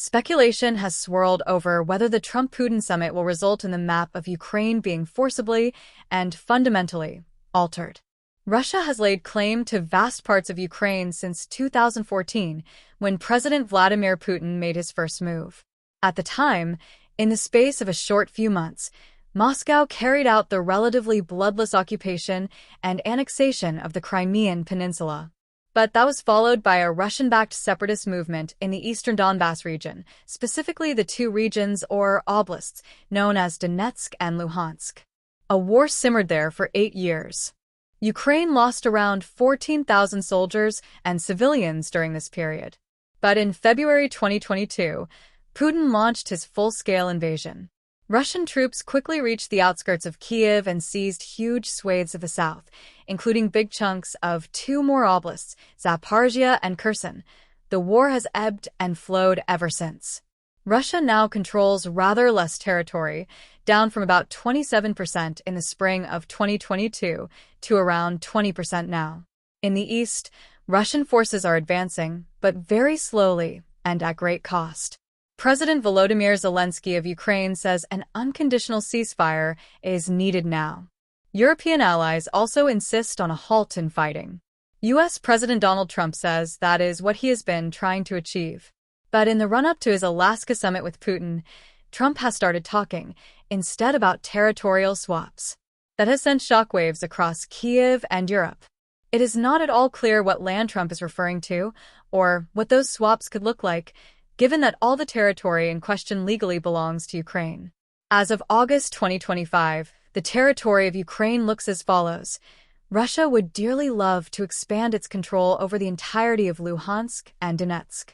Speculation has swirled over whether the Trump-Putin summit will result in the map of Ukraine being forcibly and fundamentally altered. Russia has laid claim to vast parts of Ukraine since 2014, when President Vladimir Putin made his first move. At the time, in the space of a short few months, Moscow carried out the relatively bloodless occupation and annexation of the Crimean Peninsula. But that was followed by a Russian-backed separatist movement in the eastern Donbass region, specifically the two regions or oblasts known as Donetsk and Luhansk. A war simmered there for 8 years. Ukraine lost around 14,000 soldiers and civilians during this period. But in February 2022, Putin launched his full-scale invasion. Russian troops quickly reached the outskirts of Kyiv and seized huge swathes of the south, including big chunks of 2 more oblasts, Zaporizhzhia and Kherson. The war has ebbed and flowed ever since. Russia now controls rather less territory, down from about 27% in the spring of 2022 to around 20% now. In the east, Russian forces are advancing, but very slowly and at great cost. President Volodymyr Zelensky of Ukraine says an unconditional ceasefire is needed now. European allies also insist on a halt in fighting. U.S. President Donald Trump says that is what he has been trying to achieve. But in the run-up to his Alaska summit with Putin, Trump has started talking, instead about territorial swaps. That has sent shockwaves across Kyiv and Europe. It is not at all clear what land Trump is referring to, or what those swaps could look like, given that all the territory in question legally belongs to Ukraine. As of August 2025, the territory of Ukraine looks as follows. Russia would dearly love to expand its control over the entirety of Luhansk and Donetsk.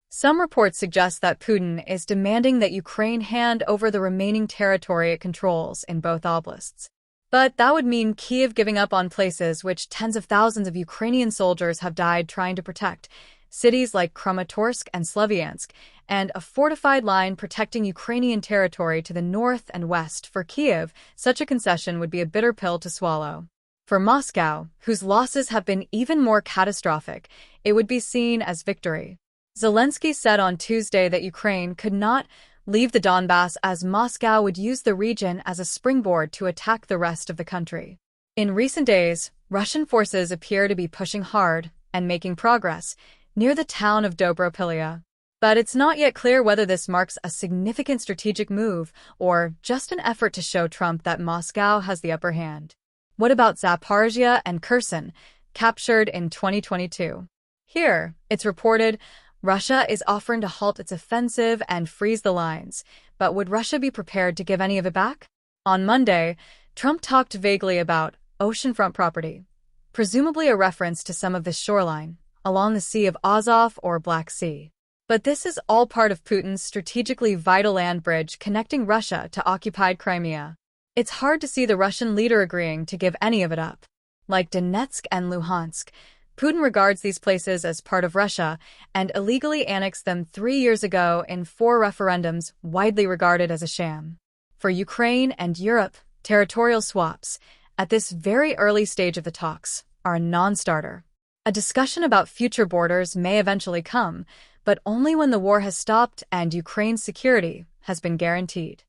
Some reports suggest that Putin is demanding that Ukraine hand over the remaining territory it controls in both oblasts. But that would mean Kyiv giving up on places which tens of thousands of Ukrainian soldiers have died trying to protect, cities like Kramatorsk and Sloviansk, and a fortified line protecting Ukrainian territory to the north and west. For Kyiv, such a concession would be a bitter pill to swallow. For Moscow, whose losses have been even more catastrophic, it would be seen as victory. Zelensky said on Tuesday that Ukraine could not leave the Donbass as Moscow would use the region as a springboard to attack the rest of the country. In recent days, Russian forces appear to be pushing hard and making progress near the town of Dobropillia. But it's not yet clear whether this marks a significant strategic move or just an effort to show Trump that Moscow has the upper hand. What about Zaporizhzhia and Kherson, captured in 2022? Here, it's reported Russia is offering to halt its offensive and freeze the lines, but would Russia be prepared to give any of it back? On Monday, Trump talked vaguely about oceanfront property, presumably a reference to some of the shoreline along the Sea of Azov or Black Sea. But this is all part of Putin's strategically vital land bridge connecting Russia to occupied Crimea. It's hard to see the Russian leader agreeing to give any of it up. Like Donetsk and Luhansk, Putin regards these places as part of Russia and illegally annexed them 3 years ago in 4 referendums widely regarded as a sham. For Ukraine and Europe, territorial swaps, at this very early stage of the talks, are a non-starter. A discussion about future borders may eventually come, but only when the war has stopped and Ukraine's security has been guaranteed.